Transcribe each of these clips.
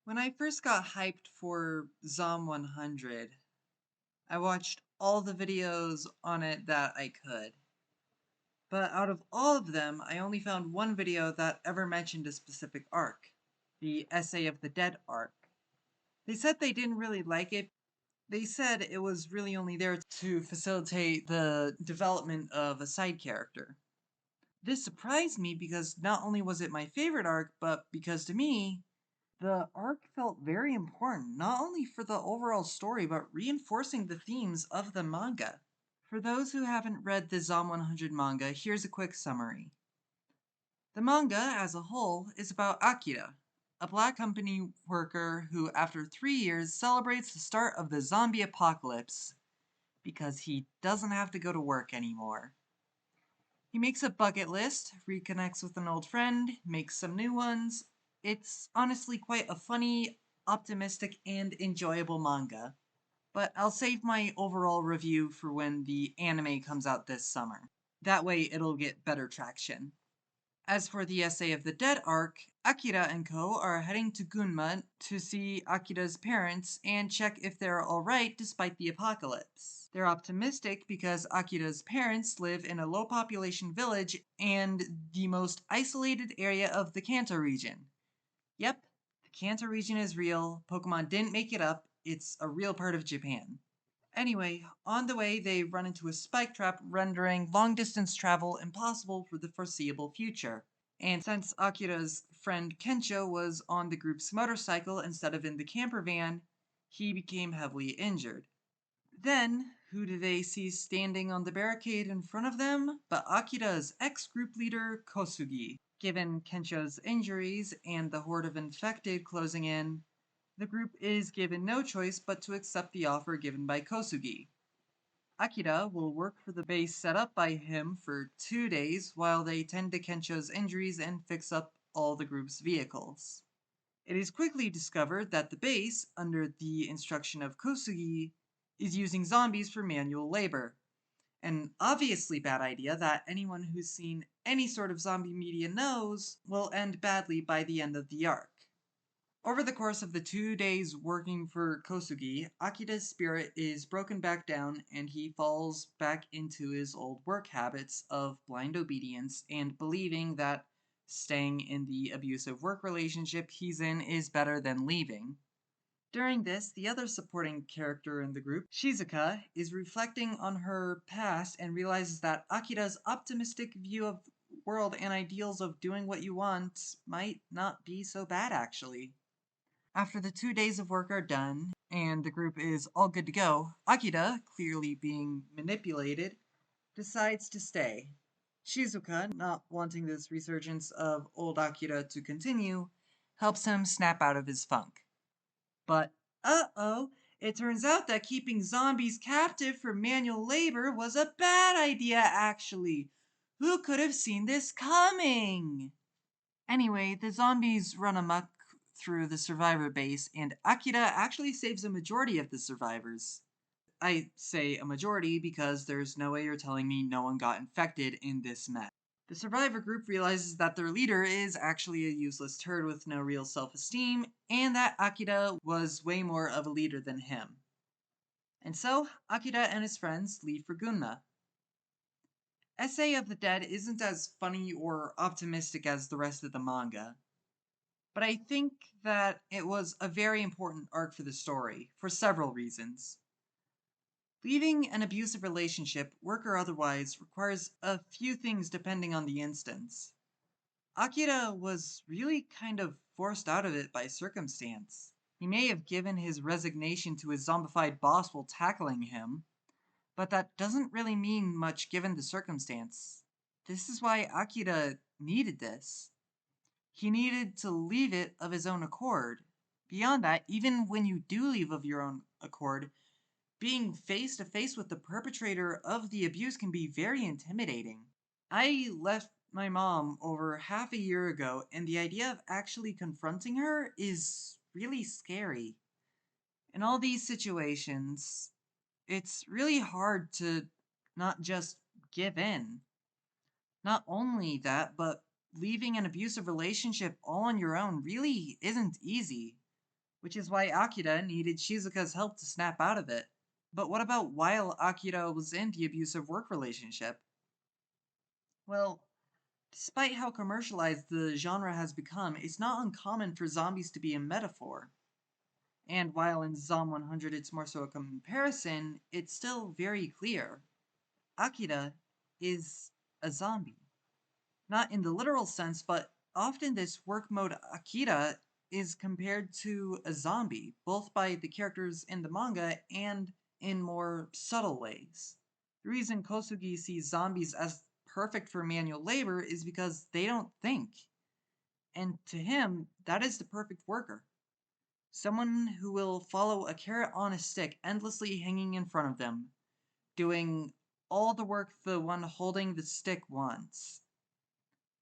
When I first got hyped for Zom 100, I watched all the videos on it that I could. But out of all of them, I only found one video that ever mentioned a specific arc, the Essay of the Dead arc. They said they didn't really like it. They said it was really only there to facilitate the development of a side character. This surprised me because not only was it my favorite arc, but because to me, the arc felt very important, not only for the overall story, but reinforcing the themes of the manga. For those who haven't read the Zom 100 manga, here's a quick summary. The manga, as a whole, is about Akira, a black company worker who, after 3 years, celebrates the start of the zombie apocalypse because he doesn't have to go to work anymore. He makes a bucket list, reconnects with an old friend, makes some new ones. It's honestly quite a funny, optimistic, and enjoyable manga. But I'll save my overall review for when the anime comes out this summer. That way it'll get better traction. As for the Essay of the Dead arc, Akira and co. are heading to Gunma to see Akira's parents and check if they're alright despite the apocalypse. They're optimistic because Akira's parents live in a low population village and the most isolated area of the Kanto region. Yep, the Kanto region is real, Pokemon didn't make it up, it's a real part of Japan. Anyway, on the way, they run into a spike trap, rendering long distance travel impossible for the foreseeable future. And since Akira's friend Kensho was on the group's motorcycle instead of in the camper van, he became heavily injured. Then, who do they see standing on the barricade in front of them but Akira's ex-group leader, Kosugi? Given Kensho's injuries and the horde of infected closing in, the group is given no choice but to accept the offer given by Kosugi. Akira will work for the base set up by him for 2 days while they tend to Kensho's injuries and fix up all the group's vehicles. It is quickly discovered that the base, under the instruction of Kosugi, is using zombies for manual labor. An obviously bad idea that anyone who's seen any sort of zombie media knows will end badly by the end of the arc. Over the course of the 2 days working for Kosugi, Akira's spirit is broken back down and he falls back into his old work habits of blind obedience and believing that staying in the abusive work relationship he's in is better than leaving. During this, the other supporting character in the group, Shizuka, is reflecting on her past and realizes that Akira's optimistic view of the world and ideals of doing what you want might not be so bad actually. After the 2 days of work are done, and the group is all good to go, Akira, clearly being manipulated, decides to stay. Shizuka, not wanting this resurgence of old Akira to continue, helps him snap out of his funk. But, uh-oh, it turns out that keeping zombies captive for manual labor was a bad idea, actually. Who could have seen this coming? Anyway, the zombies run amok through the survivor base, and Akira actually saves a majority of the survivors. I say a majority because there's no way you're telling me no one got infected in this mess. The survivor group realizes that their leader is actually a useless turd with no real self-esteem, and that Akira was way more of a leader than him. And so, Akira and his friends leave for Gunma. Essay of the Dead isn't as funny or optimistic as the rest of the manga, but I think that it was a very important arc for the story, for several reasons. Leaving an abusive relationship, work or otherwise, requires a few things depending on the instance. Akira was really kind of forced out of it by circumstance. He may have given his resignation to his zombified boss while tackling him, but that doesn't really mean much given the circumstance. This is why Akira needed this. He needed to leave it of his own accord. Beyond that, even when you do leave of your own accord, being face to face with the perpetrator of the abuse can be very intimidating. I left my mom over half a year ago, and the idea of actually confronting her is really scary. In all these situations, it's really hard to not just give in. Not only that, but leaving an abusive relationship all on your own really isn't easy. which is why Akira needed Shizuka's help to snap out of it. But what about while Akira was in the abusive work relationship? Well, despite how commercialized the genre has become, it's not uncommon for zombies to be a metaphor. And while in Zom 100 it's more so a comparison, it's still very clear. Akira is a zombie. Not in the literal sense, but often this work mode Akira is compared to a zombie, both by the characters in the manga and in more subtle ways. The reason Kosugi sees zombies as perfect for manual labor is because they don't think. And to him, that is the perfect worker. Someone who will follow a carrot on a stick endlessly hanging in front of them, doing all the work the one holding the stick wants.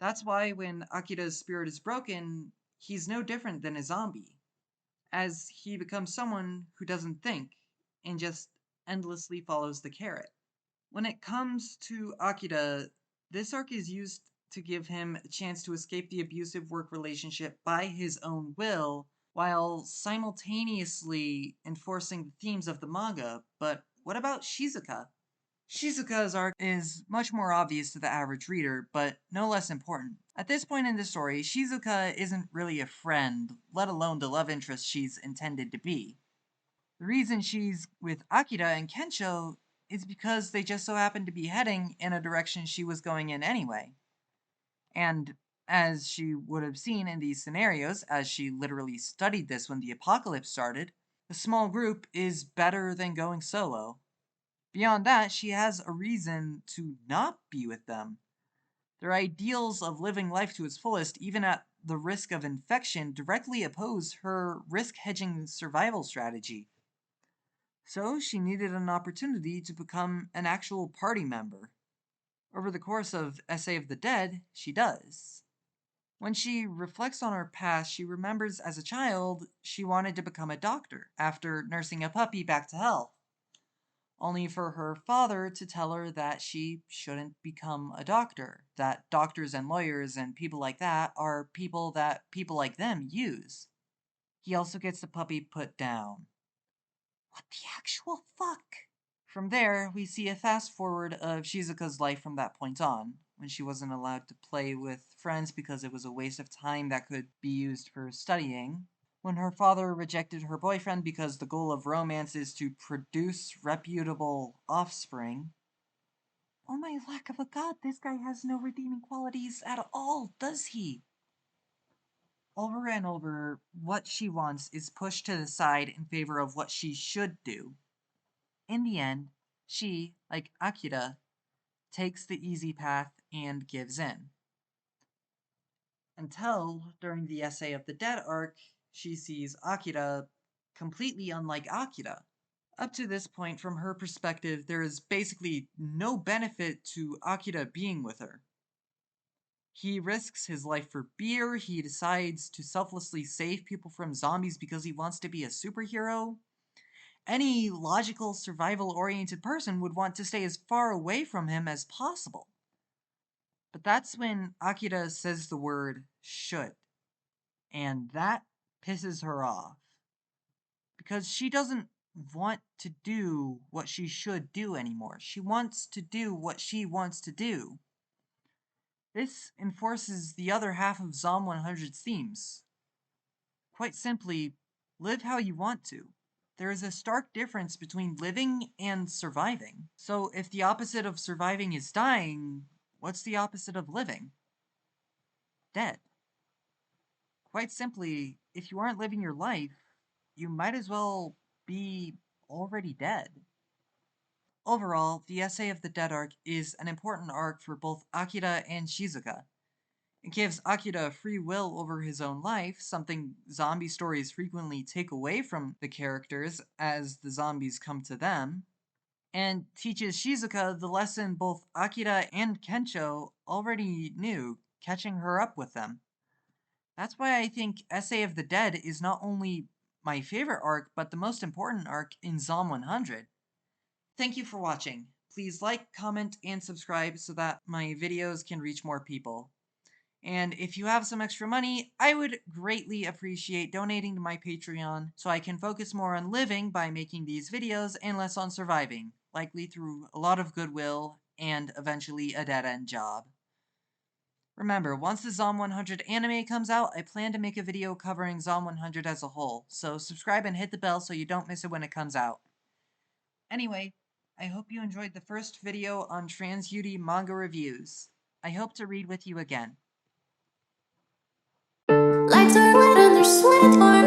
That's why when Akira's spirit is broken, he's no different than a zombie, as he becomes someone who doesn't think and just endlessly follows the carrot. When it comes to Akira, this arc is used to give him a chance to escape the abusive work relationship by his own will, while simultaneously enforcing the themes of the manga. But what about Shizuka? Shizuka's arc is much more obvious to the average reader, but no less important. At this point in the story, Shizuka isn't really a friend, let alone the love interest she's intended to be. The reason she's with Akira and Kensho is because they just so happen to be heading in a direction she was going in anyway. And as she would have seen in these scenarios, as she literally studied this when the apocalypse started, a small group is better than going solo. Beyond that, she has a reason to not be with them. Their ideals of living life to its fullest, even at the risk of infection, directly oppose her risk hedging survival strategy. So she needed an opportunity to become an actual party member. Over the course of Essay of the Dead, she does. When she reflects on her past, she remembers as a child she wanted to become a doctor after nursing a puppy back to health, only for her father to tell her that she shouldn't become a doctor, that doctors and lawyers and people like that are people that people like them use. He also gets the puppy put down. What the actual fuck? From there, we see a fast forward of Shizuka's life from that point on, when she wasn't allowed to play with friends because it was a waste of time that could be used for studying, when her father rejected her boyfriend because the goal of romance is to produce reputable offspring. Oh my lack of a god, this guy has no redeeming qualities at all, does he? Over and over, what she wants is pushed to the side in favor of what she should do. In the end, she, like Akira, takes the easy path and gives in. Until, during the Essay of the Dead arc, she sees Akira completely unlike Akira. Up to this point, from her perspective, there is basically no benefit to Akira being with her. He risks his life for beer, he decides to selflessly save people from zombies because he wants to be a superhero. Any logical, survival-oriented person would want to stay as far away from him as possible. But that's when Akira says the word should, and that pisses her off. Because she doesn't want to do what she should do anymore. She wants to do what she wants to do. This enforces the other half of Zom 100's themes. Quite simply, live how you want to. There is a stark difference between living and surviving. So if the opposite of surviving is dying, what's the opposite of living? Dead. Quite simply, if you aren't living your life, you might as well be already dead. Overall, the Essay of the Dead arc is an important arc for both Akira and Shizuka. It gives Akira free will over his own life, something zombie stories frequently take away from the characters as the zombies come to them, and teaches Shizuka the lesson both Akira and Kensho already knew, catching her up with them. That's why I think Essay of the Dead is not only my favorite arc, but the most important arc in Zom 100. Thank you for watching. Please like, comment, and subscribe so that my videos can reach more people. And if you have some extra money, I would greatly appreciate donating to my Patreon so I can focus more on living by making these videos and less on surviving, likely through a lot of goodwill and eventually a dead-end job. Remember, once the Zom 100 anime comes out, I plan to make a video covering Zom 100 as a whole, so subscribe and hit the bell so you don't miss it when it comes out. Anyway, I hope you enjoyed the first video on TransUD manga reviews. I hope to read with you again. Lights are red and they're sweat.